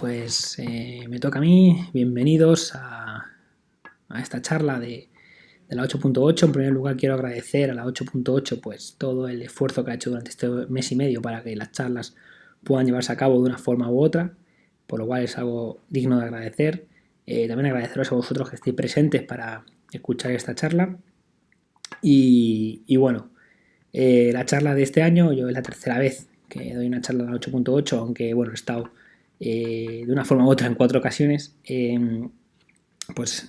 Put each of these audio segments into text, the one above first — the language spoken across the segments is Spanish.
pues me toca a mí. Bienvenidos a esta charla de la 8.8. En primer lugar, quiero agradecer a la 8.8 pues todo el esfuerzo que ha hecho durante este mes y medio para que las charlas puedan llevarse a cabo de una forma u otra, por lo cual es algo digno de agradecer. También agradeceros a vosotros que estéis presentes para escuchar esta charla. Y bueno, la charla de este año, yo es la tercera vez que doy una charla en la 8.8, aunque bueno, he estado de una forma u otra en 4 ocasiones.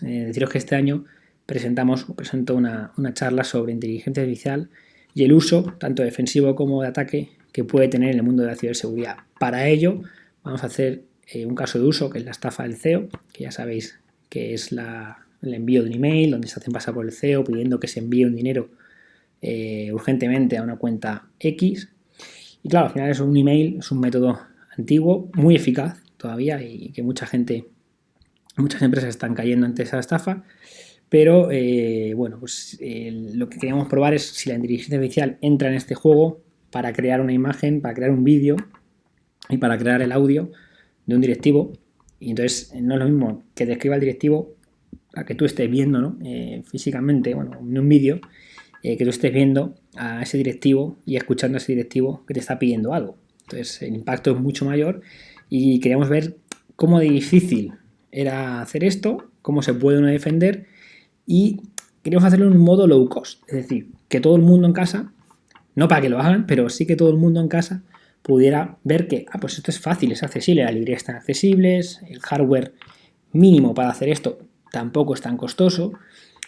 Deciros que este año presento una charla sobre inteligencia artificial y el uso, tanto defensivo como de ataque, que puede tener en el mundo de la ciberseguridad. Para ello, vamos a hacer un caso de uso, que es la estafa del CEO, que ya sabéis que es el envío de un email donde se hacen pasar por el CEO pidiendo que se envíe un dinero urgentemente a una cuenta X. Y claro, al final es un email, es un método antiguo, muy eficaz todavía y que muchas empresas están cayendo ante esa estafa. Pero lo que queríamos probar es si la inteligencia artificial entra en este juego para crear una imagen, para crear un vídeo y para crear el audio de un directivo. Y entonces no es lo mismo que describa el directivo a que tú estés viendo, ¿no? Físicamente, en un vídeo, que tú estés viendo a ese directivo y escuchando a ese directivo que te está pidiendo algo. Entonces el impacto es mucho mayor y queríamos ver cómo de difícil era hacer esto, cómo se puede uno defender, y queríamos hacerlo en un modo low cost, es decir, que todo el mundo en casa, no para que lo hagan, pero sí que todo el mundo en casa pudiera ver que, pues esto es fácil, es accesible, las librerías están accesibles, el hardware mínimo para hacer esto tampoco es tan costoso.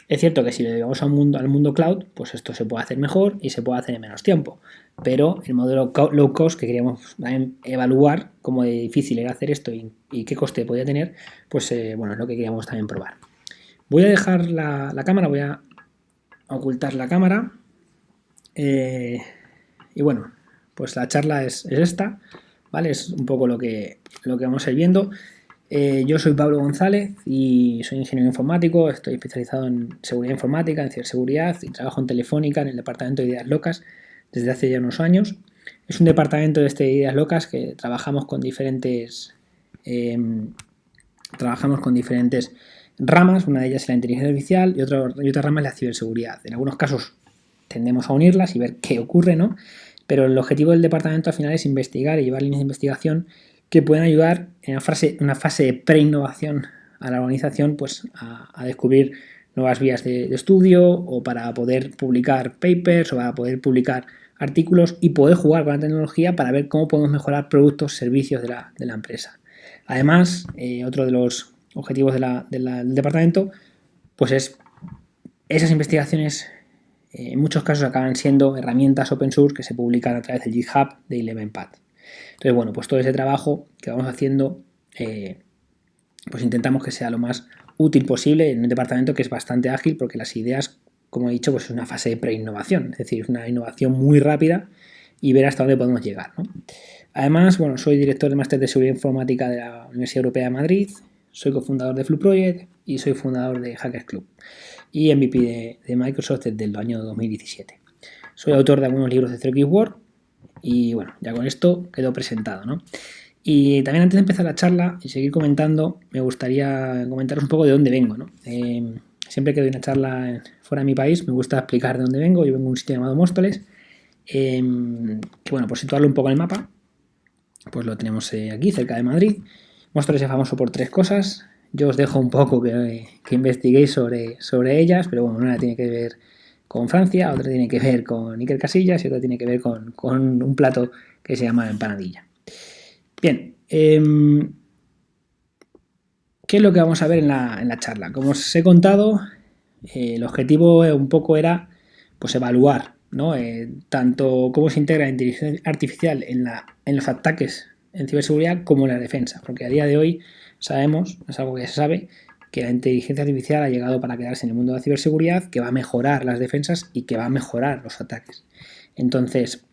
Es cierto que si lo llevamos al mundo cloud, pues esto se puede hacer mejor y se puede hacer en menos tiempo. Pero el modelo low cost que queríamos evaluar cómo de difícil era hacer esto y qué coste podía tener, pues es lo que queríamos también probar. Voy a dejar la cámara, voy a ocultar la cámara. Y bueno, pues la charla es esta, ¿vale? Es un poco lo que vamos a ir viendo. Yo soy Pablo González y soy ingeniero informático, estoy especializado en seguridad informática, en ciberseguridad y trabajo en Telefónica en el departamento de ideas locas desde hace ya unos años. Es un departamento de ideas locas que trabajamos con diferentes ramas. Una de ellas es la inteligencia artificial y otra rama es la ciberseguridad. En algunos casos tendemos a unirlas y ver qué ocurre, ¿no? Pero el objetivo del departamento al final es investigar y llevar líneas de investigación que pueden ayudar en una fase de pre-innovación a la organización, pues a descubrir nuevas vías de estudio, o para poder publicar papers, o para poder publicar artículos y poder jugar con la tecnología para ver cómo podemos mejorar productos, servicios de la empresa. Además, otro de los objetivos del departamento pues es esas investigaciones. En muchos casos acaban siendo herramientas open source que se publican a través del GitHub de Elevenpad. Entonces, pues todo ese trabajo que vamos haciendo, pues intentamos que sea lo más útil posible en un departamento que es bastante ágil, porque las ideas, como he dicho, pues es una fase de pre-innovación, es decir, es una innovación muy rápida y ver hasta dónde podemos llegar, ¿no? Además, soy director de máster de seguridad informática de la Universidad Europea de Madrid, soy cofundador de Flu Project y soy fundador de Hackers Club y MVP de Microsoft desde el año 2017. Soy autor de algunos libros de Zero Keyword y ya con esto quedo presentado, ¿no? Y también, antes de empezar la charla y seguir comentando, me gustaría comentaros un poco de dónde vengo, ¿no? Siempre que doy una charla fuera de mi país me gusta explicar de dónde vengo. Yo vengo de un sitio llamado Móstoles, que por situarlo un poco en el mapa, pues lo tenemos aquí cerca de Madrid. Móstoles es famoso por 3 cosas. Yo os dejo un poco que investiguéis sobre ellas, pero una tiene que ver con Francia, otra tiene que ver con Iker Casillas y otra tiene que ver con un plato que se llama empanadilla. Bien, ¿qué es lo que vamos a ver en la charla? Como os he contado, el objetivo un poco era pues evaluar, ¿no? Tanto cómo se integra la inteligencia artificial en los ataques en ciberseguridad como en la defensa, porque a día de hoy sabemos, es algo que ya se sabe, que la inteligencia artificial ha llegado para quedarse en el mundo de la ciberseguridad, que va a mejorar las defensas y que va a mejorar los ataques. Entonces,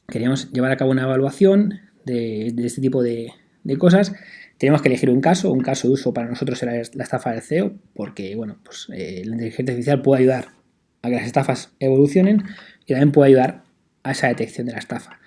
queríamos llevar a cabo una evaluación de este tipo de cosas. Tenemos que elegir un caso de uso. Para nosotros era la estafa del CEO, porque la inteligencia artificial puede ayudar a que las estafas evolucionen y también puede ayudar a esa detección de la estafa.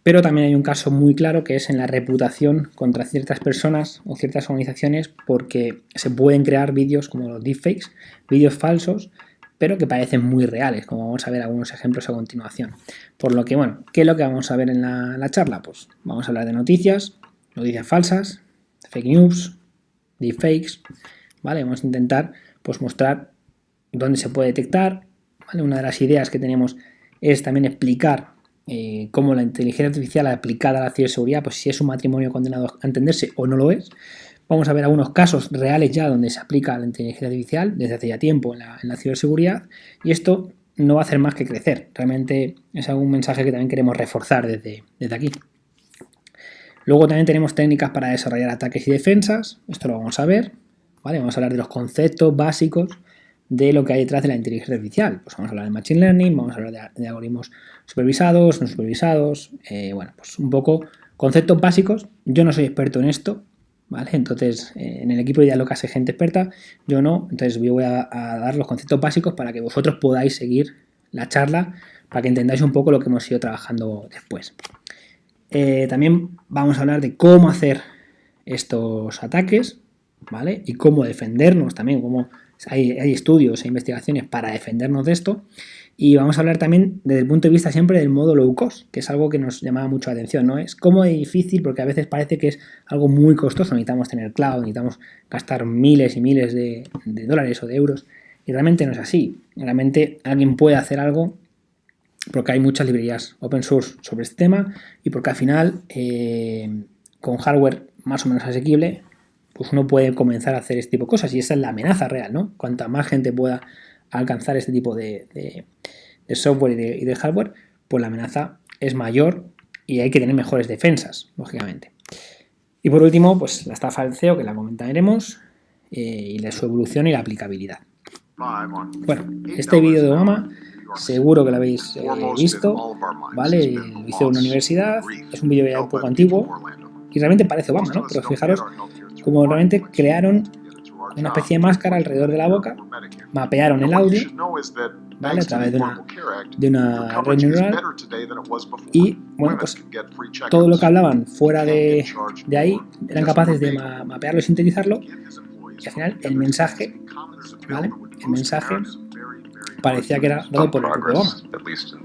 Pero también hay un caso muy claro que es en la reputación contra ciertas personas o ciertas organizaciones, porque se pueden crear vídeos como los deepfakes, vídeos falsos, pero que parecen muy reales, como vamos a ver algunos ejemplos a continuación. Por lo que, bueno, ¿qué es lo que vamos a ver en la charla? Pues vamos a hablar de noticias falsas, fake news, deepfakes, ¿vale? Vamos a intentar pues mostrar dónde se puede detectar, ¿vale? Una de las ideas que tenemos es también explicar cómo la inteligencia artificial aplicada a la ciberseguridad, pues si es un matrimonio condenado a entenderse o no lo es. Vamos a ver algunos casos reales ya donde se aplica la inteligencia artificial desde hace ya tiempo en la ciberseguridad, y esto no va a hacer más que crecer. Realmente es algún mensaje que también queremos reforzar desde aquí. Luego también tenemos técnicas para desarrollar ataques y defensas, esto lo vamos a ver, ¿vale? Vamos a hablar de los conceptos básicos de lo que hay detrás de la inteligencia artificial. Pues vamos a hablar de Machine Learning, vamos a hablar de algoritmos supervisados, no supervisados, bueno, pues un poco conceptos básicos. Yo no soy experto en esto, ¿vale? Entonces, en el equipo de Dialocas hay gente experta, yo no, entonces yo voy a dar los conceptos básicos para que vosotros podáis seguir la charla, para que entendáis un poco lo que hemos ido trabajando después. También vamos a hablar de cómo hacer estos ataques, ¿vale? Y cómo defendernos también, cómo hay estudios e investigaciones para defendernos de esto. Y vamos a hablar también desde el punto de vista siempre del modo low cost, que es algo que nos llamaba mucho la atención, ¿no? Es como difícil, porque a veces parece que es algo muy costoso, necesitamos tener cloud, necesitamos gastar miles y miles de dólares o de euros, y realmente no es así. Realmente alguien puede hacer algo porque hay muchas librerías open source sobre este tema y porque al final con hardware más o menos asequible pues uno puede comenzar a hacer este tipo de cosas, y esa es la amenaza real, ¿no? Cuanta más gente pueda alcanzar este tipo de software y de hardware, pues la amenaza es mayor y hay que tener mejores defensas, lógicamente. Y por último, pues la estafa del CEO, que la comentaremos, y su evolución y la aplicabilidad. Bueno, este vídeo de Obama seguro que lo habéis visto, ¿vale? Lo hice en una universidad, es un vídeo ya un poco antiguo y realmente parece Obama, ¿no? Pero fijaros cómo realmente crearon una especie de máscara alrededor de la boca, mapearon el audio, ¿vale? A través de una red neural, y bueno, pues todo lo que hablaban fuera de ahí eran capaces de mapearlo y sintetizarlo, y al final el mensaje, ¿vale? El mensaje parecía que era dado por el propio Obama.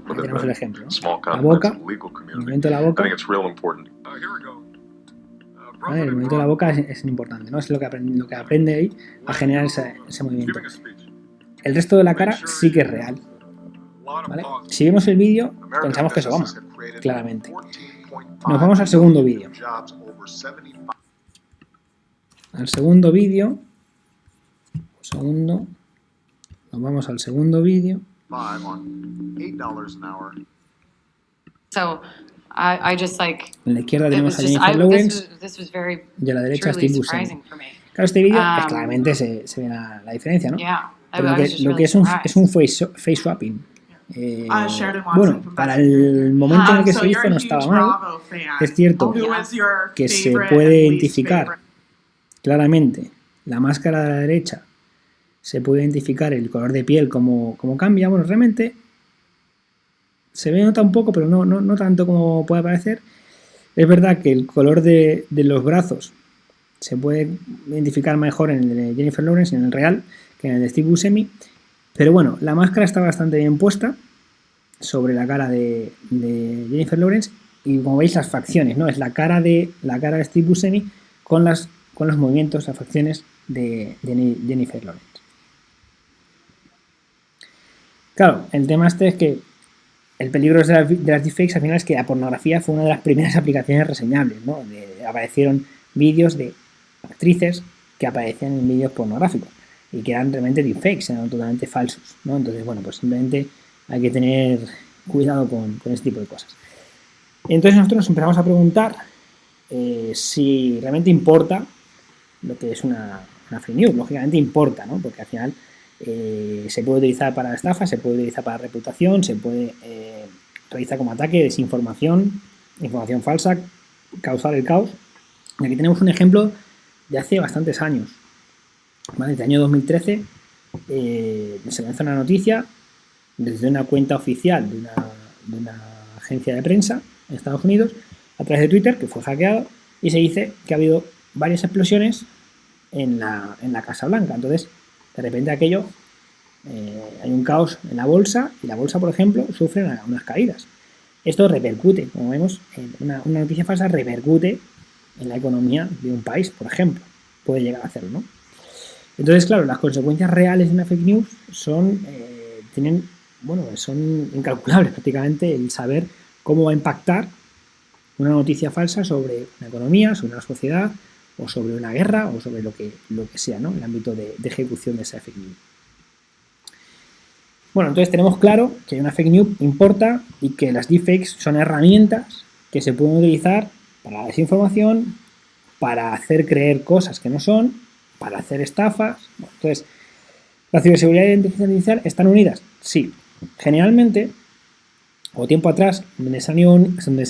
Ahí tenemos el ejemplo, ¿no? La boca, el movimiento de la boca. ¿Vale? El movimiento de la boca es importante, ¿no? Es lo que aprende ahí a generar ese movimiento. El resto de la cara sí que es real, ¿vale? Si vemos el vídeo, pensamos que es Obama, claramente. Nos vamos al segundo vídeo. Nos vamos al segundo vídeo. So I just like, en la izquierda tenemos a Jennifer Lawrence y a la derecha a Steve Buscemi. Claro, este vídeo pues, claramente se ve la diferencia, ¿no? Pero lo que es un face swapping. Bueno, para el momento en el que se hizo no estaba mal. Es cierto que se puede identificar claramente la máscara de la derecha, se puede identificar el color de piel como cambia. Bueno, realmente se ve nota un poco, pero no tanto como puede parecer. Es verdad que el color de los brazos se puede identificar mejor en el de Jennifer Lawrence, en el real, que en el de Steve Buscemi. Pero bueno, la máscara está bastante bien puesta sobre la cara de Jennifer Lawrence, y como veis las facciones, ¿no? Es la cara de Steve Buscemi con los movimientos, las facciones de Jennifer Lawrence. Claro, el tema es que el peligro de las deepfakes al final es que la pornografía fue una de las primeras aplicaciones reseñables, ¿no? Aparecieron vídeos de actrices que aparecían en vídeos pornográficos y que eran realmente deepfakes, eran totalmente falsos, ¿no? Entonces, bueno, pues simplemente hay que tener cuidado con este tipo de cosas. Entonces nosotros nos empezamos a preguntar si realmente importa lo que es una fake news. Lógicamente importa, ¿no? Porque al final se puede utilizar para estafa, se puede utilizar para reputación, se puede realizar como ataque, desinformación, información falsa, causar el caos. Y aquí tenemos un ejemplo de hace bastantes años, ¿vale? Desde el año 2013 se lanza una noticia desde una cuenta oficial de una agencia de prensa en Estados Unidos a través de Twitter, que fue hackeado, y se dice que ha habido varias explosiones en la Casa Blanca. Entonces, de repente aquello, hay un caos en la bolsa, y la bolsa, por ejemplo, sufre unas caídas. Esto repercute, como vemos, una noticia falsa repercute en la economía de un país, por ejemplo. Puede llegar a hacerlo, ¿no? Entonces, claro, las consecuencias reales de una fake news son incalculables prácticamente, el saber cómo va a impactar una noticia falsa sobre una economía, sobre una sociedad, o sobre una guerra, o sobre lo que sea, ¿no? En el ámbito de ejecución de esa fake news. Bueno, entonces tenemos claro que una fake news importa y que las deepfakes son herramientas que se pueden utilizar para la desinformación, para hacer creer cosas que no son, para hacer estafas. Bueno, entonces, ¿la ciberseguridad y la inteligencia artificial están unidas? Sí. Generalmente, o tiempo atrás, donde se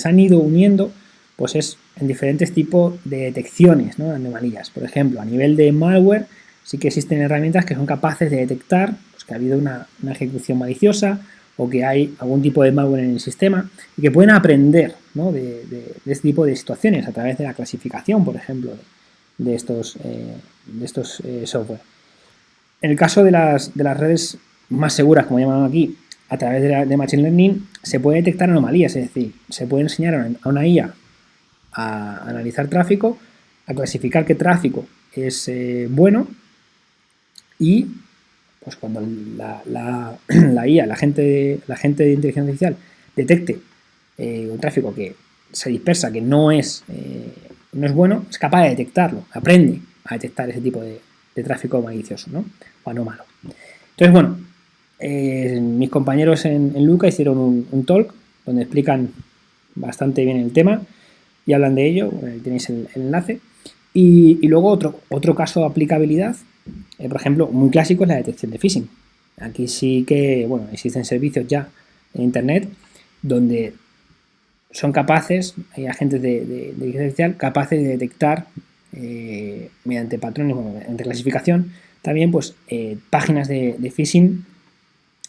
han ido uniendo, pues es en diferentes tipos de detecciones, ¿no? De anomalías. Por ejemplo, a nivel de malware, sí que existen herramientas que son capaces de detectar pues, que ha habido una ejecución maliciosa o que hay algún tipo de malware en el sistema y que pueden aprender, ¿no? de este tipo de situaciones a través de la clasificación, por ejemplo, de estos software. En el caso de las redes más seguras, como llaman aquí, a través de Machine Learning, se puede detectar anomalías, es decir, se puede enseñar a una IA a analizar tráfico, a clasificar qué tráfico es bueno, y pues cuando la IA, la gente de inteligencia artificial, detecte un tráfico que se dispersa, que no es bueno, es capaz de detectarlo, aprende a detectar ese tipo de tráfico malicioso, ¿no? O anómalo. Entonces, bueno, mis compañeros en Luca hicieron un talk donde explican bastante bien el tema y hablan de ello, tenéis el enlace. Y luego otro caso de aplicabilidad, por ejemplo, muy clásico, es la detección de phishing. Aquí sí que, bueno, existen servicios ya en Internet donde son capaces, hay agentes de inteligencia artificial capaces de detectar mediante patrones, bueno, mediante clasificación, también pues páginas de phishing,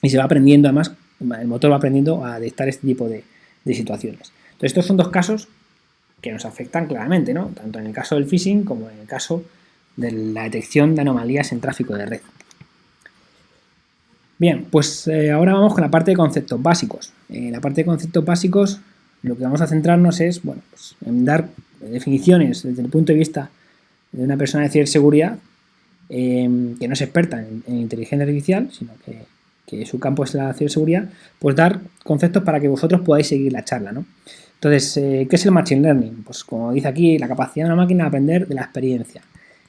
y se va aprendiendo, además, el motor va aprendiendo a detectar este tipo de situaciones. Entonces, estos son dos casos que nos afectan claramente, ¿no? Tanto en el caso del phishing como en el caso de la detección de anomalías en tráfico de red. Bien, pues ahora vamos con la parte de conceptos básicos. En la parte de conceptos básicos, lo que vamos a centrarnos es, bueno, pues en dar definiciones desde el punto de vista de una persona de ciberseguridad que no es experta en inteligencia artificial, sino que su campo es la ciberseguridad, pues dar conceptos para que vosotros podáis seguir la charla, ¿no? Entonces, ¿qué es el Machine Learning? Pues como dice aquí, la capacidad de una máquina de aprender de la experiencia.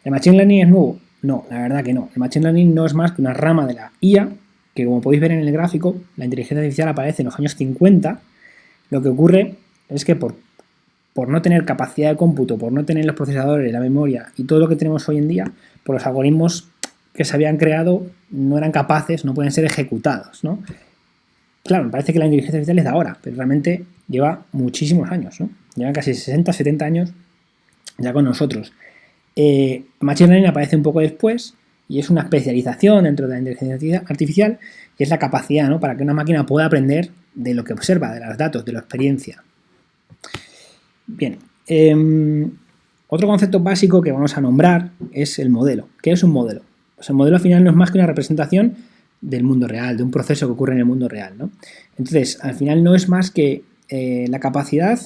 ¿El Machine Learning es nuevo? No, la verdad que no. El Machine Learning no es más que una rama de la IA, que como podéis ver en el gráfico, la inteligencia artificial aparece en los años 50. Lo que ocurre es que por no tener capacidad de cómputo, por no tener los procesadores, la memoria y todo lo que tenemos hoy en día, pues los algoritmos que se habían creado no eran capaces, no pueden ser ejecutados, ¿no? Claro, me parece que la inteligencia artificial es de ahora, pero realmente lleva muchísimos años, ¿no? Lleva casi 60, 70 años ya con nosotros. Machine Learning aparece un poco después y es una especialización dentro de la inteligencia artificial y es la capacidad, ¿no?, para que una máquina pueda aprender de lo que observa, de los datos, de la experiencia. Bien, otro concepto básico que vamos a nombrar es el modelo. ¿Qué es un modelo? Pues el modelo al final no es más que una representación del mundo real, de un proceso que ocurre en el mundo real, ¿no? Entonces, al final no es más que la capacidad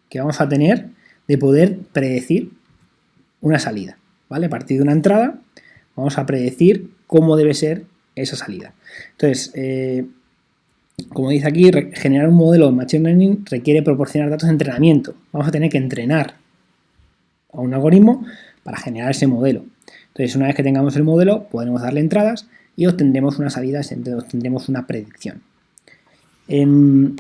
que vamos a tener de poder predecir una salida, ¿vale? A partir de una entrada vamos a predecir cómo debe ser esa salida. Entonces, como dice aquí, generar un modelo de Machine Learning requiere proporcionar datos de entrenamiento. Vamos a tener que entrenar a un algoritmo para generar ese modelo. Entonces, una vez que tengamos el modelo, podremos darle entradas y obtendremos una salida, obtendremos una predicción. Un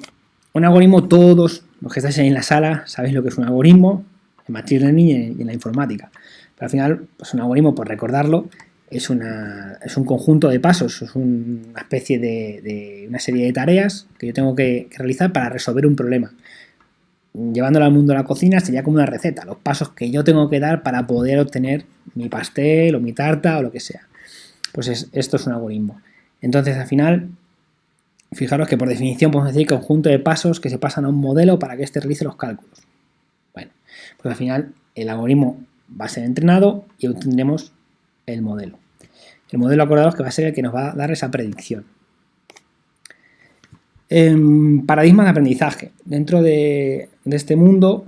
algoritmo, todos los que estáis ahí en la sala sabéis lo que es un algoritmo en Machine Learning y en la informática. Pero al final, pues un algoritmo, por recordarlo, es un conjunto de pasos, es una especie de una serie de tareas que yo tengo que realizar para resolver un problema. Llevándolo al mundo de la cocina sería como una receta, los pasos que yo tengo que dar para poder obtener mi pastel o mi tarta o lo que sea. Pues esto es un algoritmo. Entonces, al final, fijaros que por definición podemos decir conjunto de pasos que se pasan a un modelo para que éste realice los cálculos. Bueno, pues al final el algoritmo va a ser entrenado y obtendremos el modelo. El modelo, acordados, que va a ser el que nos va a dar esa predicción. Paradigmas de aprendizaje. Dentro de este mundo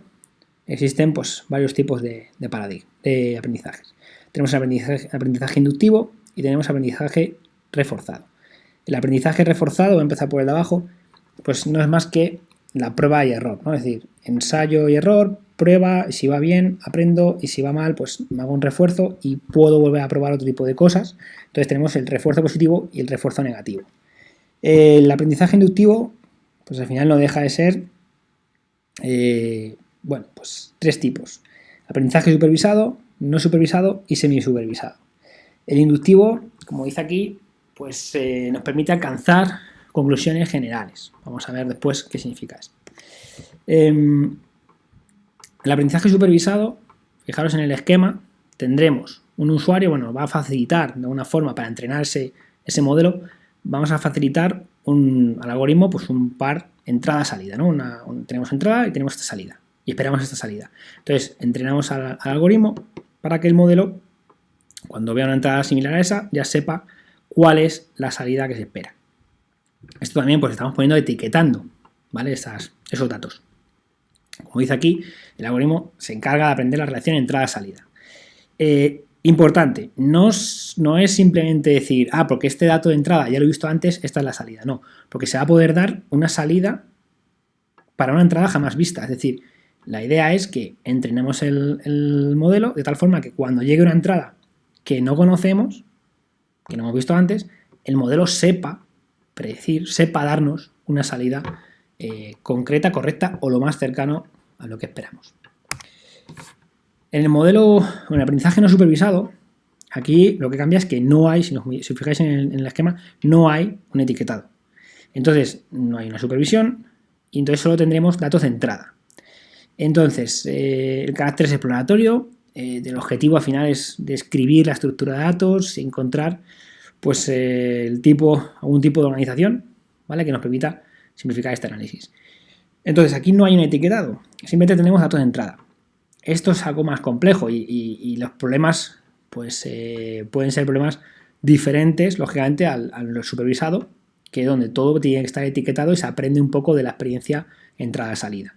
existen pues, varios tipos de aprendizajes. Tenemos aprendizaje inductivo y tenemos aprendizaje reforzado. El aprendizaje reforzado, voy a empezar por el de abajo, pues no es más que la prueba y error, ¿no? Es decir, ensayo y error, prueba, y si va bien, aprendo, y si va mal, pues me hago un refuerzo y puedo volver a probar otro tipo de cosas. Entonces tenemos el refuerzo positivo y el refuerzo negativo. El aprendizaje inductivo, pues al final no deja de ser, bueno, pues 3 tipos. Aprendizaje supervisado, no supervisado y semisupervisado. El inductivo, como dice aquí, pues nos permite alcanzar conclusiones generales. Vamos a ver después qué significa esto. El aprendizaje supervisado, fijaros en el esquema, tendremos un usuario, bueno, va a facilitar de alguna forma para entrenarse ese modelo, vamos a facilitar al algoritmo pues un par entrada-salida, ¿no? Tenemos entrada y tenemos esta salida y esperamos esta salida. Entonces entrenamos al algoritmo para que el modelo, cuando vea una entrada similar a esa, ya sepa cuál es la salida que se espera. Esto también pues estamos poniendo etiquetando, ¿vale? Esos datos. Como dice aquí, el algoritmo se encarga de aprender la relación entrada-salida. Importante, no es simplemente decir, porque este dato de entrada ya lo he visto antes, esta es la salida. No, porque se va a poder dar una salida para una entrada jamás vista. Es decir, la idea es que entrenemos el modelo de tal forma que cuando llegue una entrada que no conocemos, que no hemos visto antes, el modelo sepa predecir, sepa darnos una salida concreta, correcta o lo más cercano a lo que esperamos. En el modelo, en el aprendizaje no supervisado, aquí lo que cambia es que no hay, si os fijáis en el esquema, no hay un etiquetado. Entonces, no hay una supervisión y entonces solo tendremos datos de entrada. Entonces, el carácter es exploratorio, el objetivo al final es describir la estructura de datos, encontrar pues algún tipo de organización, ¿vale? Que nos permita simplificar este análisis. Entonces, aquí no hay un etiquetado, simplemente tenemos datos de entrada. Esto es algo más complejo y los problemas pues pueden ser problemas diferentes, lógicamente, al supervisado, que es donde todo tiene que estar etiquetado y se aprende un poco de la experiencia entrada-salida.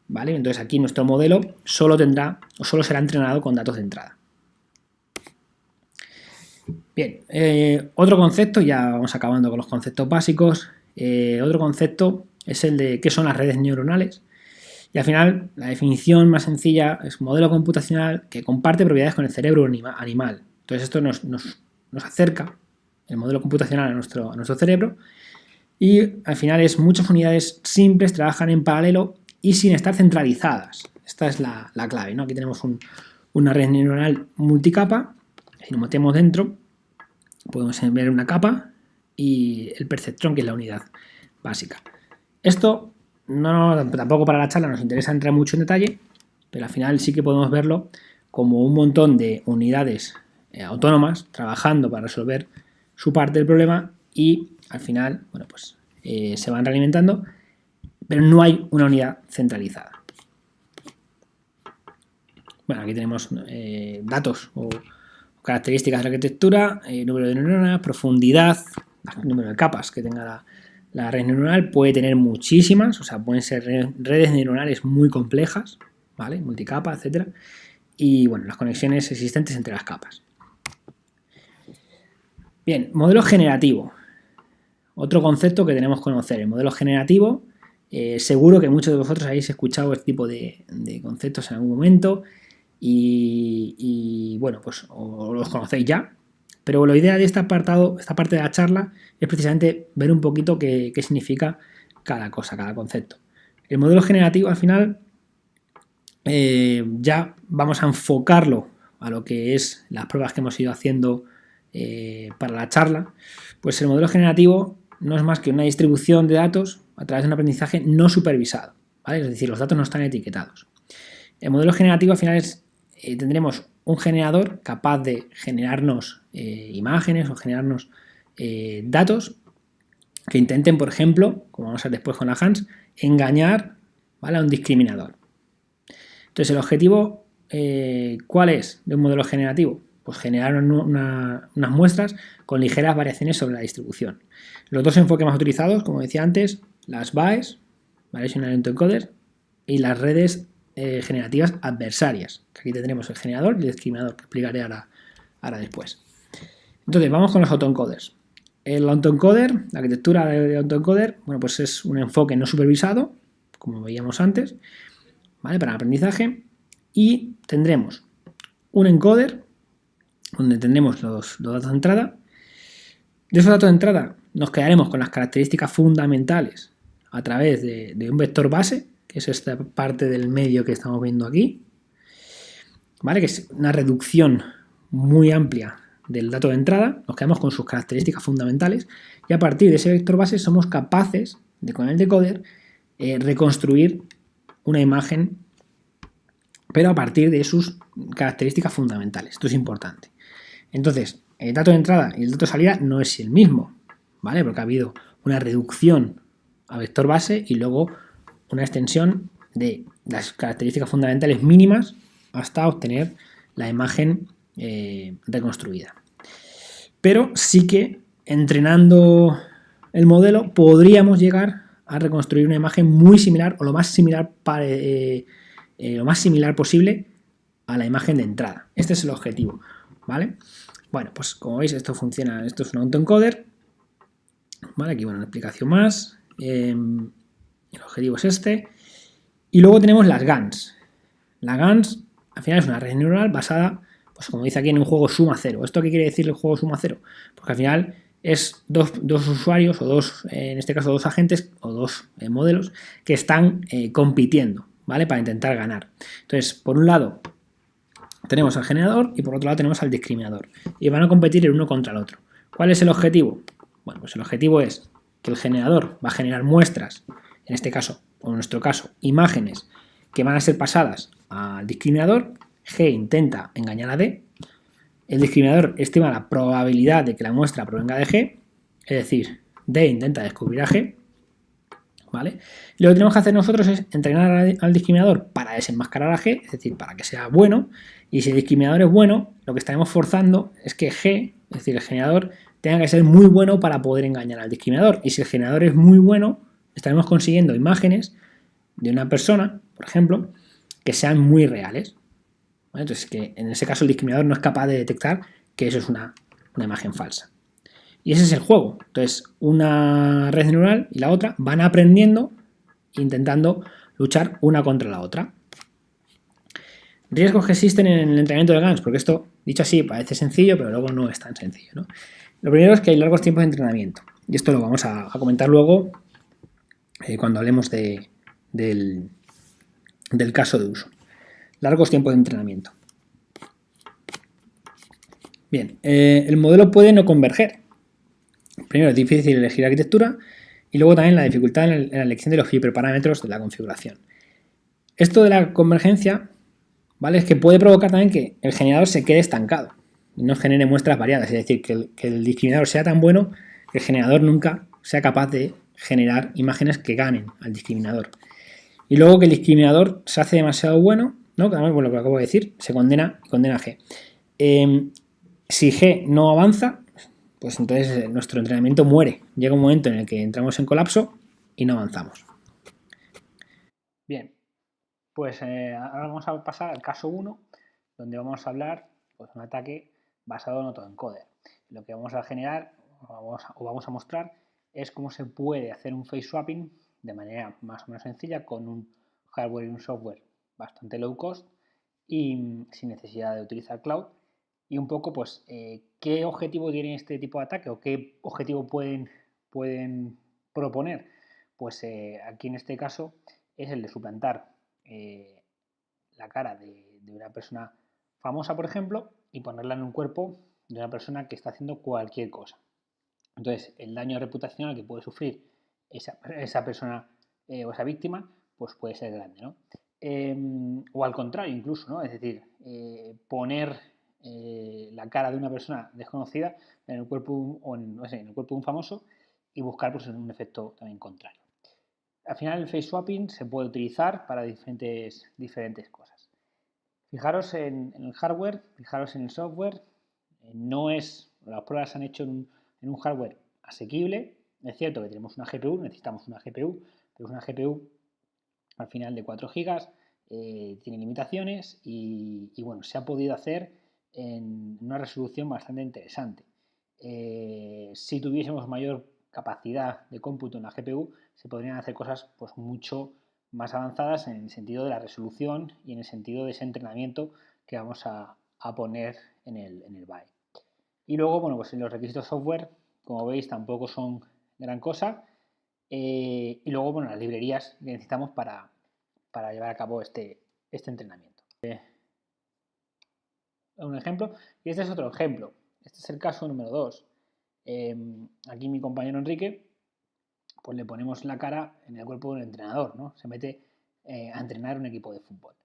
¿Vale? Entonces aquí nuestro modelo solo será entrenado con datos de entrada. Bien, otro concepto, ya vamos acabando con los conceptos básicos. Otro concepto es el de qué son las redes neuronales. Y al final, la definición más sencilla es un modelo computacional que comparte propiedades con el cerebro animal. Entonces esto nos acerca el modelo computacional a nuestro cerebro y al final es muchas unidades simples, trabajan en paralelo y sin estar centralizadas. Esta es la clave, ¿no? Aquí tenemos una red neuronal multicapa. Si nos metemos dentro, podemos ver una capa y el perceptrón, que es la unidad básica. Esto tampoco para la charla nos interesa entrar mucho en detalle, pero al final sí que podemos verlo como un montón de unidades autónomas trabajando para resolver su parte del problema y al final, bueno, pues se van realimentando, pero no hay una unidad centralizada. Bueno, aquí tenemos datos o características de la arquitectura, número de neuronas, profundidad, número de capas que tenga la red neuronal. Puede tener muchísimas, o sea, pueden ser redes neuronales muy complejas, ¿vale? Multicapa, etcétera. Y bueno, las conexiones existentes entre las capas. Bien, modelo generativo. Otro concepto que tenemos que conocer. El modelo generativo, seguro que muchos de vosotros habéis escuchado este tipo de conceptos en algún momento y bueno, pues o los conocéis ya. Pero la idea de esta parte de la charla es precisamente ver un poquito qué significa cada cosa, cada concepto. El modelo generativo al final ya vamos a enfocarlo a lo que es las pruebas que hemos ido haciendo para la charla. Pues el modelo generativo no es más que una distribución de datos a través de un aprendizaje no supervisado, ¿vale? Es decir, los datos no están etiquetados. El modelo generativo al final tendremos un generador capaz de generarnos imágenes o generarnos datos que intenten, por ejemplo, como vamos a ver después con la Hans, engañar, ¿vale?, a un discriminador. Entonces, el objetivo, ¿cuál es de un modelo generativo? Pues generar unas muestras con ligeras variaciones sobre la distribución. Los dos enfoques más utilizados, como decía antes, las BAEs, Variational Autoencoder, y las redes generativas adversarias, que aquí tendremos el generador y el discriminador, que explicaré ahora después. Entonces, vamos con los autoencoders. El autoencoder, la arquitectura de autoencoder, bueno, pues es un enfoque no supervisado, como veíamos antes, ¿vale?, para el aprendizaje, y tendremos un encoder donde tendremos los datos de entrada. De esos datos de entrada nos quedaremos con las características fundamentales a través de un vector base, que es esta parte del medio que estamos viendo aquí, ¿vale?, que es una reducción muy amplia del dato de entrada. Nos quedamos con sus características fundamentales y a partir de ese vector base somos capaces de, con el decoder, reconstruir una imagen, pero a partir de sus características fundamentales. Esto es importante. Entonces, el dato de entrada y el dato de salida no es el mismo, ¿vale?, porque ha habido una reducción a vector base y luego una extensión de las características fundamentales mínimas hasta obtener la imagen reconstruida. Pero sí que entrenando el modelo podríamos llegar a reconstruir una imagen muy similar o lo más similar posible a la imagen de entrada. Este es el objetivo, ¿vale? Bueno, pues como veis, esto funciona. Esto es un autoencoder, ¿vale? Aquí, bueno, una explicación más. El objetivo es este. Y luego tenemos las GANs. La GANs, al final, es una red neuronal basada, pues como dice aquí, en un juego suma cero. ¿Esto qué quiere decir el juego suma cero? Porque al final es dos usuarios, o dos, en este caso dos agentes, o dos modelos, que están compitiendo, ¿vale?, para intentar ganar. Entonces, por un lado, tenemos al generador y por otro lado tenemos al discriminador. Y van a competir el uno contra el otro. ¿Cuál es el objetivo? Bueno, pues el objetivo es que el generador va a generar muestras, en este caso, o en nuestro caso, imágenes que van a ser pasadas al discriminador. G intenta engañar a D. El discriminador estima la probabilidad de que la muestra provenga de G, es decir, D intenta descubrir a G, ¿vale? Y lo que tenemos que hacer nosotros es entrenar al discriminador para desenmascarar a G, es decir, para que sea bueno. Y si el discriminador es bueno, lo que estaremos forzando es que G, es decir, el generador, tenga que ser muy bueno para poder engañar al discriminador. Y si el generador es muy bueno, estaremos consiguiendo imágenes de una persona, por ejemplo, que sean muy reales, ¿vale? Entonces, que en ese caso el discriminador no es capaz de detectar que eso es una imagen falsa. Y ese es el juego. Entonces, una red neuronal y la otra van aprendiendo, intentando luchar una contra la otra. Riesgos que existen en el entrenamiento de GANs, porque esto, dicho así, parece sencillo, pero luego no es tan sencillo, ¿no? Lo primero es que hay largos tiempos de entrenamiento. Y esto lo vamos a comentar luego cuando hablemos del caso de uso. Largos tiempos de entrenamiento. Bien, el modelo puede no converger. Primero, es difícil elegir arquitectura y luego también la dificultad en la elección de los hiperparámetros de la configuración. Esto de la convergencia, ¿vale?, es que puede provocar también que el generador se quede estancado y no genere muestras variadas, es decir, que el discriminador sea tan bueno que el generador nunca sea capaz de generar imágenes que ganen al discriminador. Y luego que el discriminador se hace demasiado bueno, ¿no?, que además, por lo que acabo de decir, se condena a G. Si G no avanza, pues entonces nuestro entrenamiento muere. Llega un momento en el que entramos en colapso y no avanzamos. Bien, pues ahora vamos a pasar al caso 1, donde vamos a hablar de un ataque basado en autoencoder. Lo que vamos a generar o vamos a mostrar es cómo se puede hacer un face swapping de manera más o menos sencilla con un hardware y un software bastante low cost y sin necesidad de utilizar cloud. Y un poco, pues, ¿qué objetivo tiene este tipo de ataque o qué objetivo pueden proponer? Pues aquí en este caso es el de suplantar la cara de una persona famosa, por ejemplo, y ponerla en un cuerpo de una persona que está haciendo cualquier cosa. Entonces, el daño reputacional que puede sufrir esa persona o esa víctima, pues puede ser grande, ¿no? O al contrario, incluso, ¿no? Es decir, poner la cara de una persona desconocida en el cuerpo o en el cuerpo de un famoso y buscar pues, un efecto también contrario. Al final el face swapping se puede utilizar para diferentes cosas. Fijaros en el hardware, fijaros en el software. Las pruebas se han hecho en un hardware asequible. Es cierto que tenemos una GPU, necesitamos una GPU, pero es una GPU al final de 4 GB, tiene limitaciones y bueno, se ha podido hacer en una resolución bastante interesante. Si tuviésemos mayor capacidad de cómputo en la GPU, se podrían hacer cosas pues mucho más avanzadas en el sentido de la resolución y en el sentido de ese entrenamiento que vamos a poner en el BAE. Y luego, bueno, pues los requisitos software, como veis, tampoco son gran cosa. Y luego, bueno, las librerías que necesitamos para llevar a cabo este entrenamiento. Un ejemplo, y este es otro ejemplo. Este es el caso número 2. Aquí mi compañero Enrique, pues le ponemos la cara en el cuerpo de un entrenador, ¿no? Se mete a entrenar un equipo de fútbol.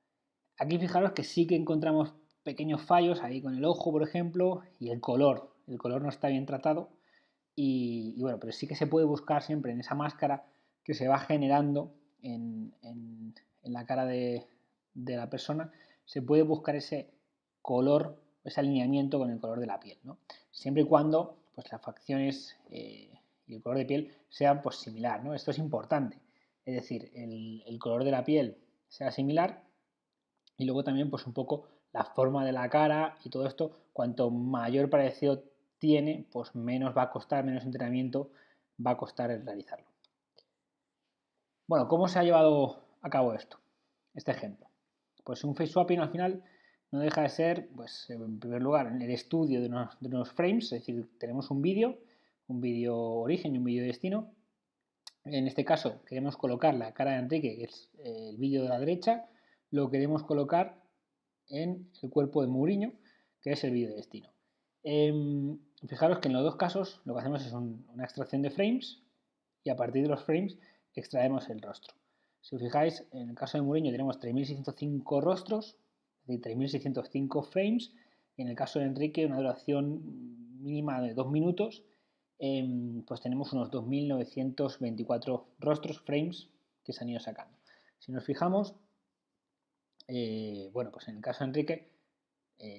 Aquí fijaros que sí que encontramos pequeños fallos ahí con el ojo, por ejemplo, y el color. El color no está bien tratado y bueno, pero sí que se puede buscar siempre en esa máscara que se va generando en la cara de la persona, se puede buscar ese color, ese alineamiento con el color de la piel, ¿no? Siempre y cuando pues, las facciones y el color de piel sean pues, similar, ¿no? Esto es importante, es decir, el color de la piel sea similar y luego también pues un poco la forma de la cara y todo esto, cuanto mayor parecido tiene, pues menos va a costar, menos entrenamiento va a costar el realizarlo. Bueno, ¿cómo se ha llevado a cabo esto? Este ejemplo. Pues un face swapping al final no deja de ser, pues en primer lugar, el estudio de unos frames, es decir, tenemos un vídeo origen y un vídeo destino. En este caso queremos colocar la cara de Enrique, que es el vídeo de la derecha, lo queremos colocar en el cuerpo de Mourinho, que es el vídeo de destino. Fijaros que en los dos casos lo que hacemos es una extracción de frames y a partir de los frames extraemos el rostro. Si os fijáis, en el caso de Mourinho tenemos 3.605 rostros, es decir, 3.605 frames, y en el caso de Enrique una duración mínima de 2 minutos, pues tenemos unos 2.924 rostros, frames, que se han ido sacando. Si nos fijamos, bueno, pues en el caso de Enrique,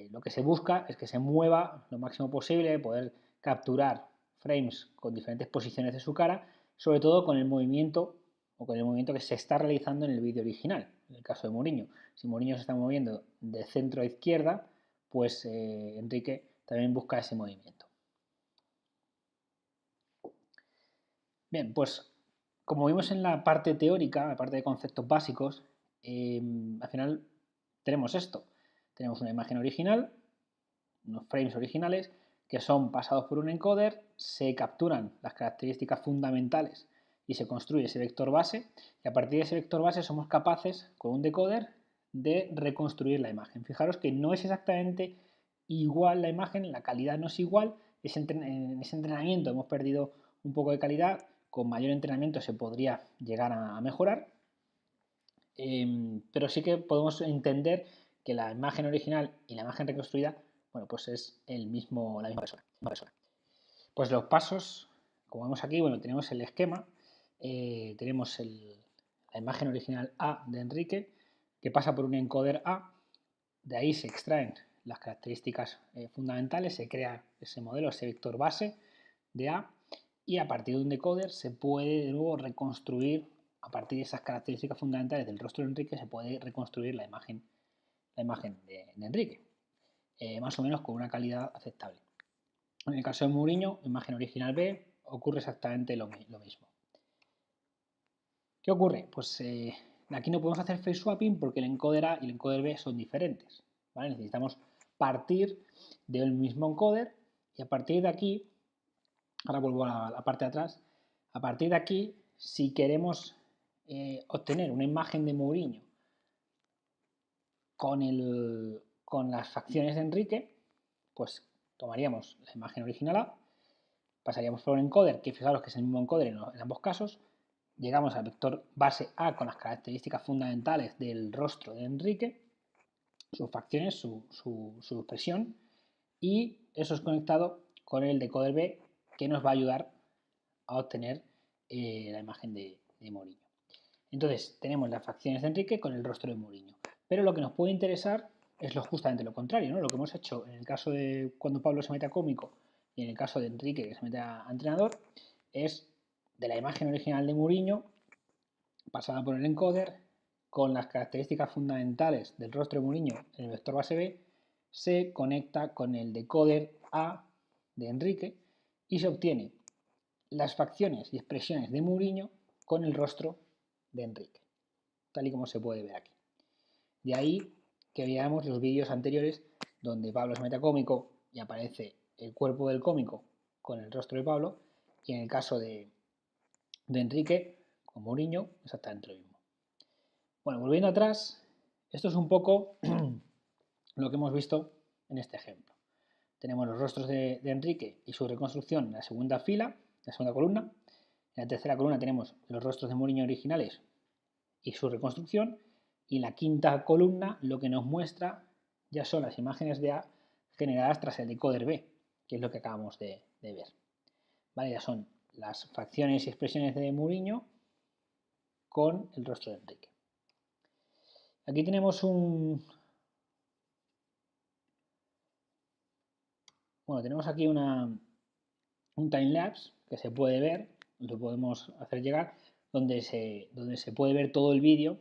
lo que se busca es que se mueva lo máximo posible, poder capturar frames con diferentes posiciones de su cara, sobre todo con el movimiento o con el movimiento que se está realizando en el vídeo original. En el caso de Mourinho, si Mourinho se está moviendo de centro a izquierda, pues Enrique también busca ese movimiento. Bien, pues como vimos en la parte teórica, la parte de conceptos básicos, al final tenemos esto. Tenemos una imagen original, unos frames originales que son pasados por un encoder, se capturan las características fundamentales y se construye ese vector base y a partir de ese vector base somos capaces con un decoder de reconstruir la imagen. Fijaros que no es exactamente igual la imagen, la calidad no es igual, en ese entrenamiento hemos perdido un poco de calidad, con mayor entrenamiento se podría llegar a mejorar, pero sí que podemos entender que la imagen original y la imagen reconstruida, bueno, pues es la misma persona. Pues los pasos, como vemos aquí, bueno, tenemos el esquema, tenemos la imagen original A de Enrique, que pasa por un encoder A, de ahí se extraen las características fundamentales, se crea ese modelo, ese vector base de A, y a partir de un decoder se puede de nuevo reconstruir, a partir de esas características fundamentales del rostro de Enrique, se puede reconstruir la imagen de Enrique, más o menos con una calidad aceptable. En el caso de Mourinho, imagen original B, ocurre exactamente lo mismo. ¿Qué ocurre? Pues aquí no podemos hacer face swapping porque el encoder A y el encoder B son diferentes, ¿vale? Necesitamos partir del mismo encoder y a partir de aquí, ahora vuelvo a la parte de atrás, a partir de aquí, si queremos obtener una imagen de Mourinho con las facciones de Enrique, pues tomaríamos la imagen original A, pasaríamos por un encoder, que fijaros que es el mismo encoder en ambos casos, llegamos al vector base A con las características fundamentales del rostro de Enrique, sus facciones, su expresión, y eso es conectado con el decoder B que nos va a ayudar a obtener la imagen de Mourinho. Entonces tenemos las facciones de Enrique con el rostro de Mourinho. Pero lo que nos puede interesar es justamente lo contrario, ¿no? Lo que hemos hecho en el caso de cuando Pablo se mete a cómico y en el caso de Enrique que se mete a entrenador, es de la imagen original de Mourinho pasada por el encoder con las características fundamentales del rostro de Mourinho en el vector base B, se conecta con el decoder A de Enrique y se obtiene las facciones y expresiones de Mourinho con el rostro de Enrique, tal y como se puede ver aquí. De ahí que veamos los vídeos anteriores donde Pablo es metacómico y aparece el cuerpo del cómico con el rostro de Pablo, y en el caso de Enrique con Mourinho exactamente lo mismo. Bueno, volviendo atrás, esto es un poco lo que hemos visto en este ejemplo. Tenemos los rostros de Enrique y su reconstrucción en la segunda fila, la segunda columna. En la tercera columna tenemos los rostros de Mourinho originales y su reconstrucción. Y en la quinta columna lo que nos muestra ya son las imágenes de A generadas tras el decoder B, que es lo que acabamos de ver. ¿Vale? Ya son las facciones y expresiones de Mourinho con el rostro de Enrique. Aquí tenemos tenemos aquí un timelapse que se puede ver, lo podemos hacer llegar, donde se puede ver todo el vídeo,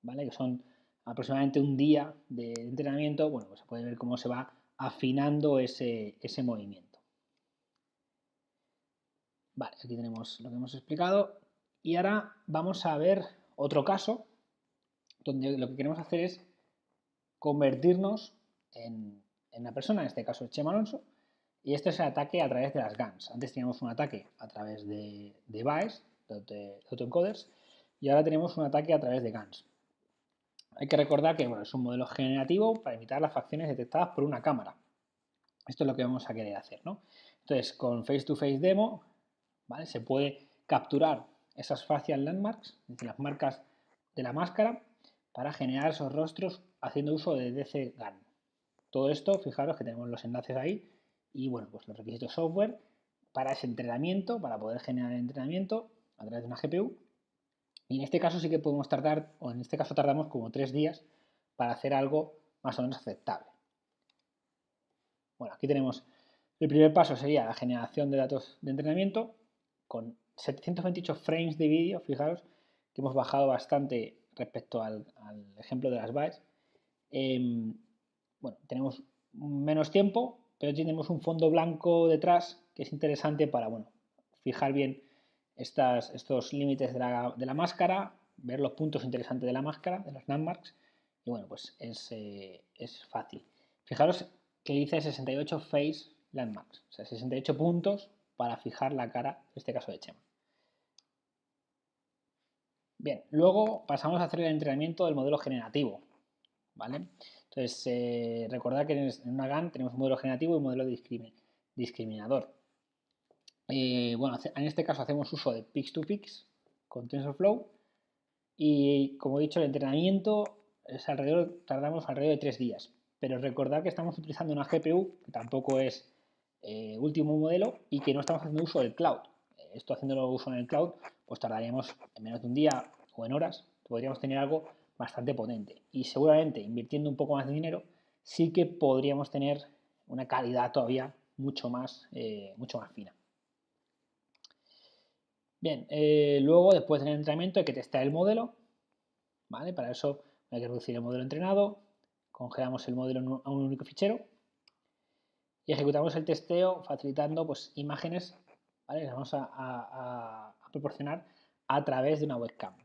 ¿vale? Que son aproximadamente un día de entrenamiento. Bueno, pues se puede ver cómo se va afinando ese movimiento. Vale, aquí tenemos lo que hemos explicado y ahora vamos a ver otro caso donde lo que queremos hacer es convertirnos en una persona, en este caso es Chema Alonso, y este es el ataque a través de las GANs. Antes teníamos un ataque a través de BAEs, de autoencoders, y ahora tenemos un ataque a través de GANs. Hay que recordar que es un modelo generativo para imitar las facciones detectadas por una cámara. Esto es lo que vamos a querer hacer, ¿no? Entonces, con Face-to-Face Demo, ¿vale? Se puede capturar esas facial landmarks, es decir, las marcas de la máscara, para generar esos rostros haciendo uso de DC GAN. Todo esto, fijaros que tenemos los enlaces ahí y bueno, pues los requisitos software para ese entrenamiento, para poder generar el entrenamiento a través de una GPU. Y en este caso sí que podemos tardar, o en este caso tardamos como 3 días para hacer algo más o menos aceptable. Bueno, aquí tenemos el primer paso, sería la generación de datos de entrenamiento con 728 frames de vídeo. Fijaros que hemos bajado bastante respecto al ejemplo de las BAEs. Bueno, tenemos menos tiempo, pero tenemos un fondo blanco detrás que es interesante para, bueno, fijar bien estos límites de la máscara, ver los puntos interesantes de la máscara, de los landmarks, y bueno, pues es fácil. Fijaros que dice 68 face landmarks, o sea, 68 puntos para fijar la cara, en este caso de Chema. Bien, luego pasamos a hacer el entrenamiento del modelo generativo, ¿vale? Entonces, recordad que en una GAN tenemos un modelo generativo y un modelo discriminador. Bueno, en este caso hacemos uso de Pix2Pix con TensorFlow y, como he dicho, el entrenamiento tardamos alrededor de 3 días. Pero recordad que estamos utilizando una GPU que tampoco es último modelo y que no estamos haciendo uso del cloud. Esto haciéndolo uso en el cloud, pues tardaríamos en menos de un día o en horas, podríamos tener algo bastante potente. Y seguramente invirtiendo un poco más de dinero, sí que podríamos tener una calidad todavía mucho más fina. Bien, luego después del entrenamiento hay que testar el modelo, ¿vale? Para eso hay que reducir el modelo entrenado, congelamos el modelo a un único fichero y ejecutamos el testeo facilitando pues imágenes, ¿vale? Las vamos a proporcionar a través de una webcam.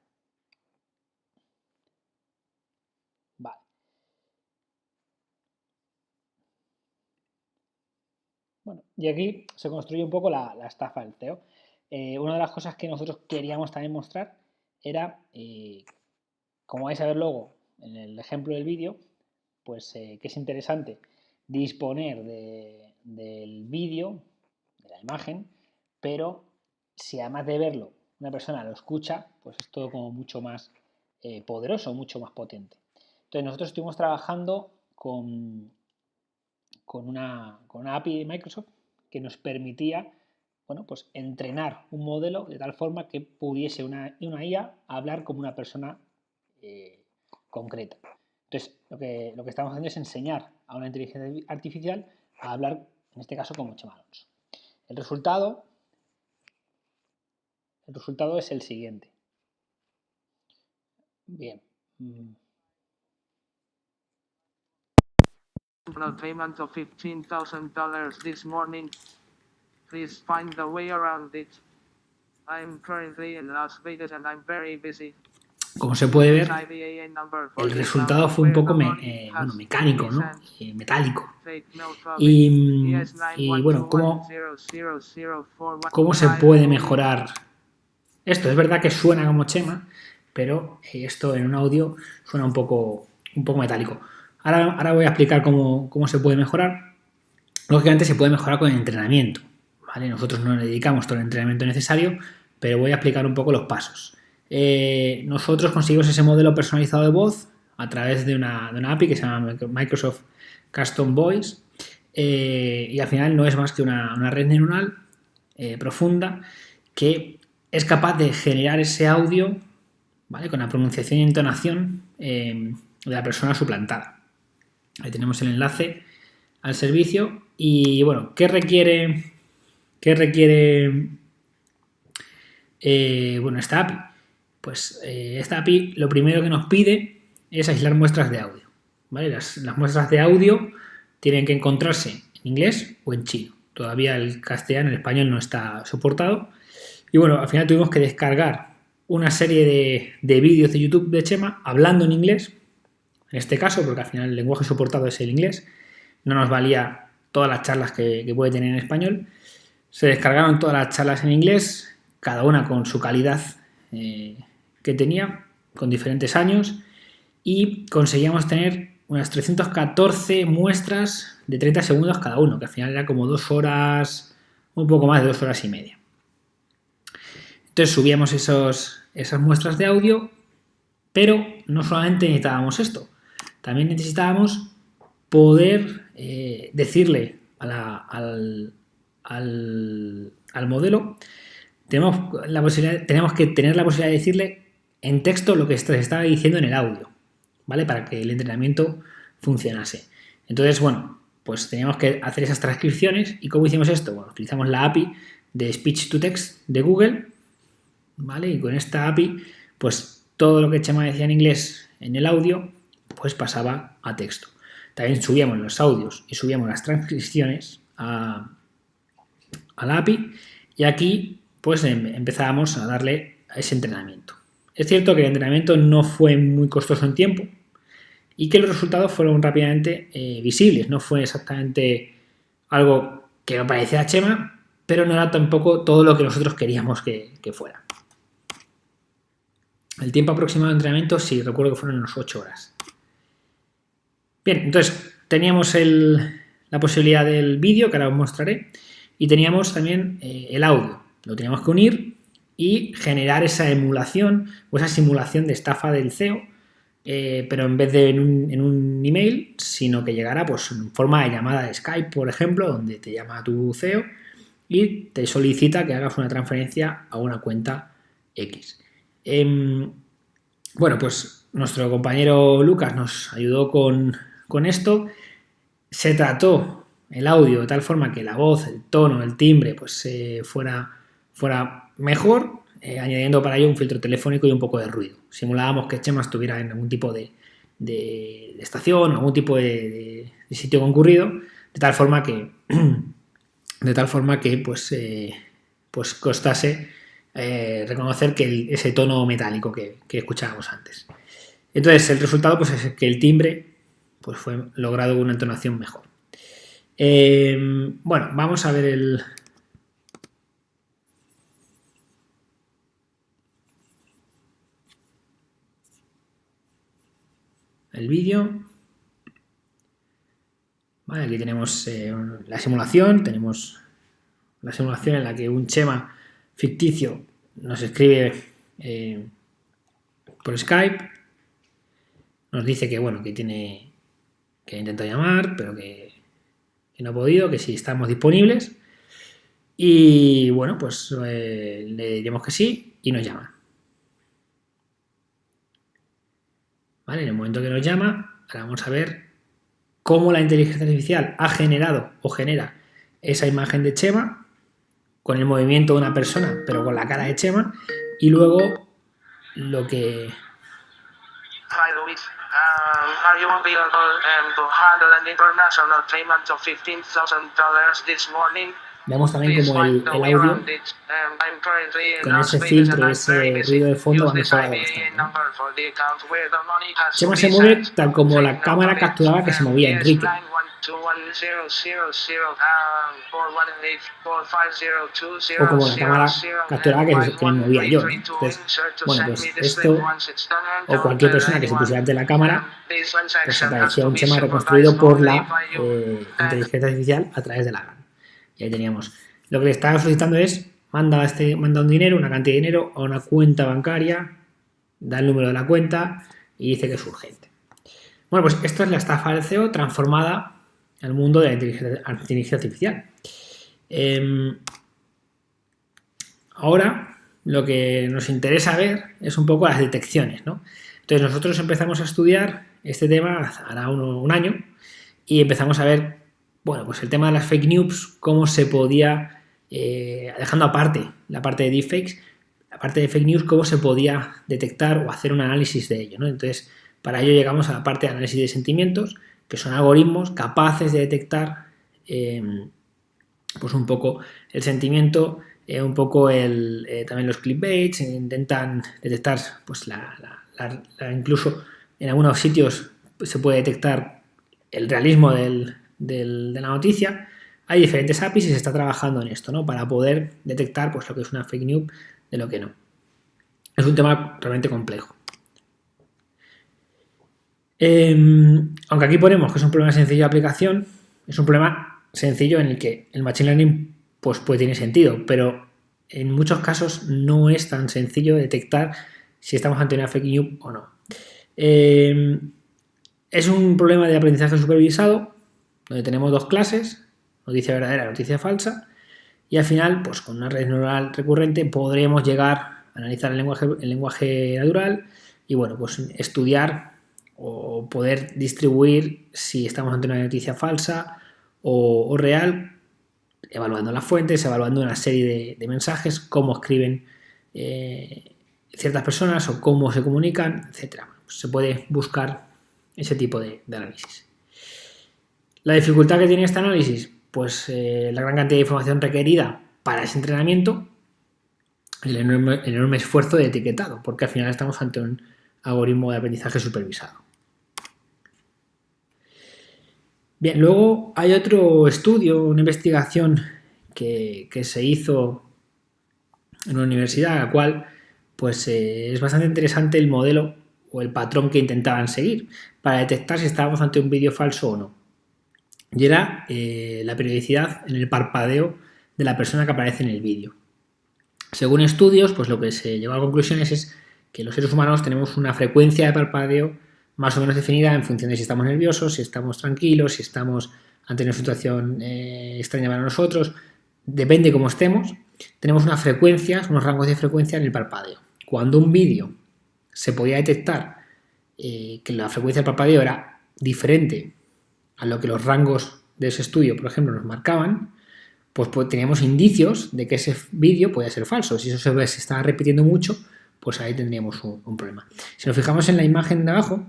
Vale. Bueno, y aquí se construye un poco la estafa del CEO. Una de las cosas que nosotros queríamos también mostrar era, como vais a ver luego en el ejemplo del vídeo, pues que es interesante disponer del vídeo, de la imagen, pero si además de verlo una persona lo escucha, pues es todo como mucho más poderoso, mucho más potente. Entonces nosotros estuvimos trabajando con una API de Microsoft que nos permitía bueno, pues entrenar un modelo de tal forma que pudiese una IA hablar como una persona concreta. Entonces, lo que estamos haciendo es enseñar a una inteligencia artificial a hablar, en este caso, como Chema Alonso. El resultado es el siguiente. Bien. A payment of $15,000 this morning. Please find the way around it. I'm currently in Las Vegas and I'm very busy. Como se puede ver, el resultado fue un poco mecánico, ¿no? Metálico. Y bueno, ¿cómo se puede mejorar esto? Es verdad que suena como Chema, pero esto en un audio suena un poco metálico. Ahora voy a explicar cómo se puede mejorar. Lógicamente se puede mejorar con el entrenamiento, ¿vale? Nosotros no le dedicamos todo el entrenamiento necesario, pero voy a explicar un poco los pasos. Nosotros conseguimos ese modelo personalizado de voz a través de una API que se llama Microsoft Custom Voice, y al final no es más que una red neuronal profunda que es capaz de generar ese audio, ¿vale? Con la pronunciación y entonación de la persona suplantada. Ahí tenemos el enlace al servicio y bueno, ¿qué requiere esta API? Pues esta API lo primero que nos pide es aislar muestras de audio, ¿vale? Las muestras de audio tienen que encontrarse en inglés o en chino. Todavía el castellano, el español no está soportado. Y bueno, al final tuvimos que descargar una serie de vídeos de YouTube de Chema hablando en inglés, en este caso, porque al final el lenguaje soportado es el inglés. No nos valía todas las charlas que puede tener en español. Se descargaron todas las charlas en inglés, cada una con su calidad que tenía, con diferentes años, y conseguíamos tener unas 314 muestras de 30 segundos cada uno, que al final era como 2 horas, un poco más de 2 horas y media. Entonces subíamos esas muestras de audio, pero no solamente necesitábamos esto, también necesitábamos poder decirle al modelo, tenemos que tener la posibilidad de decirle en texto lo que se estaba diciendo en el audio, ¿vale? Para que el entrenamiento funcionase. Entonces, bueno, pues teníamos que hacer esas transcripciones. ¿Y cómo hicimos esto? Bueno, utilizamos la API de Speech to Text de Google, ¿vale? Y con esta API, pues todo lo que Chema decía en inglés en el audio, pues pasaba a texto. También subíamos los audios y subíamos las transcripciones a la API, y aquí pues empezábamos a darle a ese entrenamiento. Es cierto que el entrenamiento no fue muy costoso en tiempo y que los resultados fueron rápidamente visibles. No fue exactamente algo que no parecía a Chema, pero no era tampoco todo lo que nosotros queríamos que fuera. El tiempo aproximado de entrenamiento, sí, recuerdo que fueron unas 8 horas. Bien, entonces teníamos la posibilidad del vídeo, que ahora os mostraré, y teníamos también el audio. Lo teníamos que unir y generar esa emulación o esa simulación de estafa del CEO, pero en vez de en un email, sino que llegara pues, en forma de llamada de Skype, por ejemplo, donde te llama tu CEO y te solicita que hagas una transferencia a una cuenta X. Bueno, pues nuestro compañero Lucas nos ayudó con esto. Se trató el audio de tal forma que la voz, el tono, el timbre pues fuera mejor, añadiendo para ello un filtro telefónico y un poco de ruido. Simulábamos que Chema estuviera en algún tipo de estación, algún tipo de sitio concurrido, de tal forma que pues costase reconocer que ese tono metálico que escuchábamos antes. Entonces el resultado pues es que el timbre pues fue logrado con una entonación mejor. Bueno, vamos a ver el vídeo. Vale, aquí tenemos la simulación. Tenemos la simulación en la que un Chema ficticio nos escribe por Skype. Nos dice que bueno, que intentado llamar, pero que no ha podido, que sí estamos disponibles. Y bueno, pues le diremos que sí y nos llama. ¿Vale? En el momento que nos llama, ahora vamos a ver cómo la inteligencia artificial ha generado o genera esa imagen de Chema con el movimiento de una persona, pero con la cara de Chema, y luego lo que... Hi Luis, are you available to handle an international payment of $15,000 this morning? Vemos también Please como find the el way audio around it. I'm currently in con Las ese Vegas filtro, and I'm ese very busy. ruido de fondo va Use this mejorado IBAN bastante, ¿no? number for the account where the money has Chema to se be mueve sent. tal como la Take cámara note of it. capturaba que se movía Yes, Enrique. 9121000 O como la cámara capturaba que me movía yo, ¿no? Entonces, bueno, pues esto, o cualquier persona que se pusiera ante la cámara, pues aparecía un Chema reconstruido por la inteligencia artificial a través de la GAN. Y ahí teníamos. Lo que le estaba solicitando es, manda un dinero, una cantidad de dinero a una cuenta bancaria, da el número de la cuenta y dice que es urgente. Bueno, pues esto es la estafa del CEO transformada al mundo de la inteligencia artificial. Ahora lo que nos interesa ver es un poco las detecciones, ¿no? Entonces nosotros empezamos a estudiar este tema hará un año y empezamos a ver, bueno, pues el tema de las fake news, cómo se podía, dejando aparte la parte de deepfakes, la parte de fake news, cómo se podía detectar o hacer un análisis de ello, ¿no? Entonces, para ello llegamos a la parte de análisis de sentimientos, que son algoritmos capaces de detectar pues un poco el sentimiento, un poco también los clickbaits, intentan detectar pues incluso en algunos sitios se puede detectar el realismo de la noticia. Hay diferentes APIs y se está trabajando en esto, ¿no? Para poder detectar pues lo que es una fake news de lo que no. Es un tema realmente complejo. Aunque aquí ponemos que es un problema sencillo de aplicación, es un problema sencillo en el que el Machine Learning pues tiene sentido, pero en muchos casos no es tan sencillo detectar si estamos ante una fake news o no. Es un problema de aprendizaje supervisado, donde tenemos dos clases, noticia verdadera y noticia falsa, y al final, pues con una red neural recurrente podremos llegar a analizar el lenguaje natural y bueno, pues estudiar o poder distribuir si estamos ante una noticia falsa o real, evaluando las fuentes, evaluando una serie de mensajes, cómo escriben ciertas personas o cómo se comunican, etc. Se puede buscar ese tipo de análisis. La dificultad que tiene este análisis, pues la gran cantidad de información requerida para ese entrenamiento, el enorme esfuerzo de etiquetado, porque al final estamos ante un algoritmo de aprendizaje supervisado. Bien, luego hay otro estudio, una investigación que se hizo en una universidad, la cual pues es bastante interesante el modelo o el patrón que intentaban seguir para detectar si estábamos ante un vídeo falso o no. Y era la periodicidad en el parpadeo de la persona que aparece en el vídeo. Según estudios, pues lo que se llegó a conclusiones es que los seres humanos tenemos una frecuencia de parpadeo más o menos definida en función de si estamos nerviosos, si estamos tranquilos, si estamos ante una situación extraña para nosotros. Depende cómo estemos, tenemos unas frecuencias, unos rangos de frecuencia en el parpadeo. Cuando un vídeo se podía detectar que la frecuencia del parpadeo era diferente a lo que los rangos de ese estudio, por ejemplo, nos marcaban, pues teníamos indicios de que ese vídeo podía ser falso. Si eso se estaba repitiendo mucho, pues ahí tendríamos un problema. Si nos fijamos en la imagen de abajo,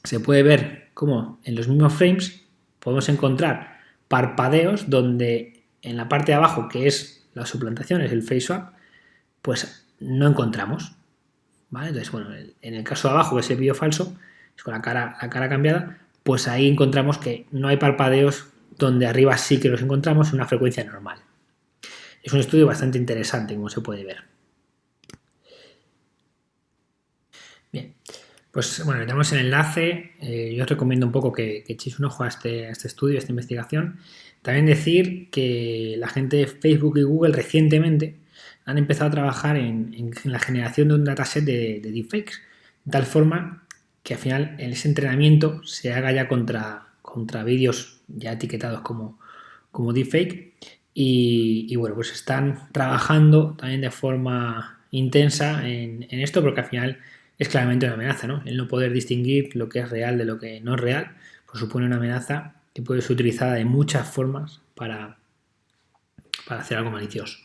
se puede ver cómo en los mismos frames podemos encontrar parpadeos donde en la parte de abajo, que es la suplantación, es el face swap, pues no encontramos. ¿Vale? Entonces, bueno, en el caso de abajo, que es el vídeo falso, es con la cara cambiada, pues ahí encontramos que no hay parpadeos donde arriba sí que los encontramos en una frecuencia normal. Es un estudio bastante interesante, como se puede ver. Bien, pues bueno, le damos el enlace. Yo os recomiendo un poco que echéis un ojo a este estudio, a esta investigación. También decir que la gente de Facebook y Google recientemente han empezado a trabajar en la generación de un dataset de deepfakes, de tal forma que al final ese entrenamiento se haga ya contra vídeos ya etiquetados como deepfake y bueno, pues están trabajando también de forma intensa en esto, porque al final es claramente una amenaza, ¿no? El no poder distinguir lo que es real de lo que no es real, pues supone una amenaza que puede ser utilizada de muchas formas para hacer algo malicioso.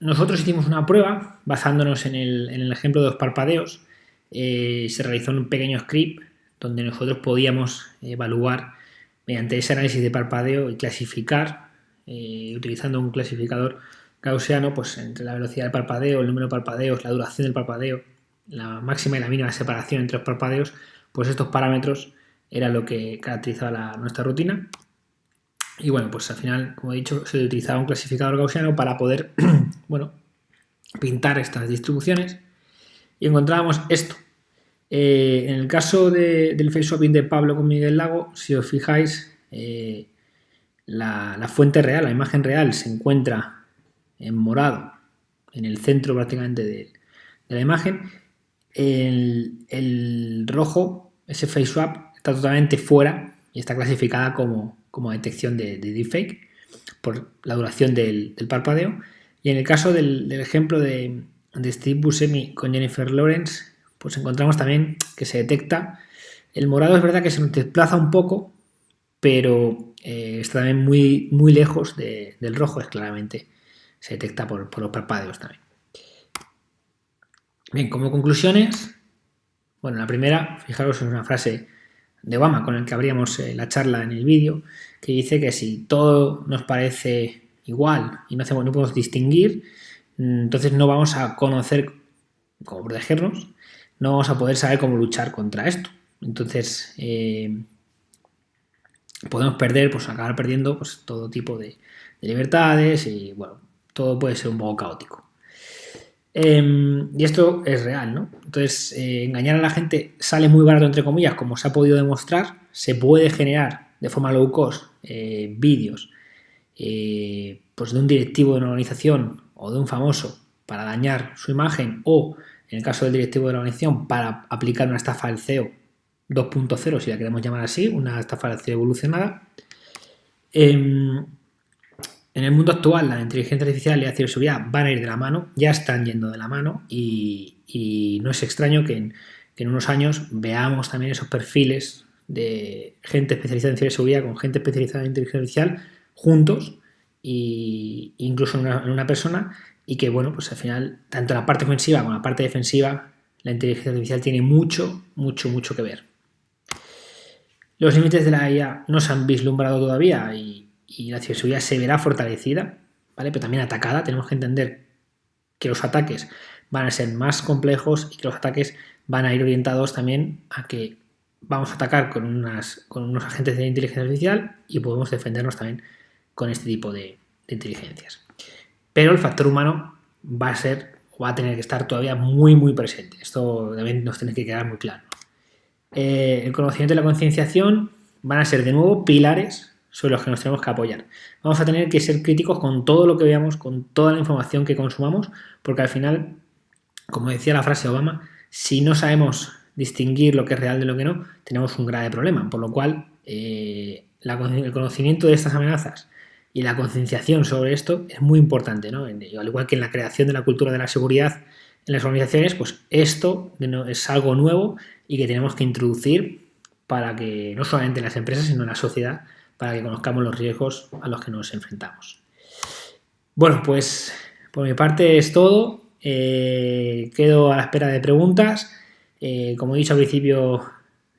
Nosotros hicimos una prueba basándonos en el ejemplo de los parpadeos. Se realizó un pequeño script donde nosotros podíamos evaluar mediante ese análisis de parpadeo y clasificar, utilizando un clasificador gaussiano, pues entre la velocidad del parpadeo, el número de parpadeos, la duración del parpadeo, la máxima y la mínima separación entre los parpadeos, pues estos parámetros era lo que caracterizaba nuestra rutina. Y bueno, pues al final, como he dicho, se utilizaba un clasificador gaussiano para poder, bueno, pintar estas distribuciones y encontrábamos esto. En el caso del face swapping de Pablo con Miguel Lago, si os fijáis, la fuente real, la imagen real se encuentra en morado, en el centro prácticamente de la imagen. El rojo, ese face swap, está totalmente fuera y está clasificada como detección de deepfake por la duración del parpadeo. Y en el caso del ejemplo de Steve Buscemi con Jennifer Lawrence, pues encontramos también que se detecta. El morado es verdad que se nos desplaza un poco, pero está también muy, muy lejos del rojo, es claramente se detecta por los parpadeos también. Bien, como conclusiones, bueno, la primera, fijaros, es una frase de Obama con el que abríamos la charla en el vídeo, que dice que si todo nos parece igual y no podemos distinguir, entonces no vamos a conocer cómo protegernos, no vamos a poder saber cómo luchar contra esto. Entonces podemos perder, pues acabar perdiendo pues, todo tipo de libertades y bueno, todo puede ser un poco caótico. Y esto es real, ¿no? Entonces, engañar a la gente sale muy barato, entre comillas, como se ha podido demostrar. Se puede generar de forma low cost vídeos pues de un directivo de una organización o de un famoso para dañar su imagen o, en el caso del directivo de la organización, para aplicar una estafa del CEO 2.0, si la queremos llamar así, una estafa del CEO evolucionada. En el mundo actual, la inteligencia artificial y la ciberseguridad van a ir de la mano, ya están yendo de la mano y no es extraño que en unos años veamos también esos perfiles de gente especializada en ciberseguridad con gente especializada en inteligencia artificial juntos e incluso en una persona y que, bueno, pues al final, tanto la parte ofensiva como la parte defensiva, la inteligencia artificial tiene mucho, mucho, mucho que ver. Los límites de la IA no se han vislumbrado todavía y la ciberseguridad se verá fortalecida, ¿vale? Pero también atacada. Tenemos que entender que los ataques van a ser más complejos y que los ataques van a ir orientados también a que vamos a atacar con unos agentes de inteligencia artificial y podemos defendernos también con este tipo de inteligencias. Pero el factor humano va a tener que estar todavía muy, muy presente. Esto también nos tiene que quedar muy claro. El conocimiento y la concienciación van a ser de nuevo pilares sobre los que nos tenemos que apoyar. Vamos a tener que ser críticos con todo lo que veamos, con toda la información que consumamos, porque al final, como decía la frase de Obama, si no sabemos distinguir lo que es real de lo que no, tenemos un grave problema. Por lo cual, el conocimiento de estas amenazas y la concienciación sobre esto es muy importante, ¿no? Al igual que en la creación de la cultura de la seguridad en las organizaciones, pues esto es algo nuevo y que tenemos que introducir para que no solamente en las empresas, sino en la sociedad, para que conozcamos los riesgos a los que nos enfrentamos. Bueno, pues por mi parte es todo. Quedo a la espera de preguntas. Como he dicho al principio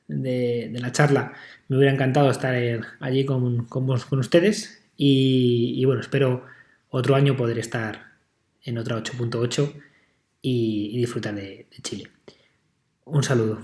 de la charla, me hubiera encantado estar allí con ustedes y bueno, espero otro año poder estar en otra 8.8 y disfrutar de Chile. Un saludo.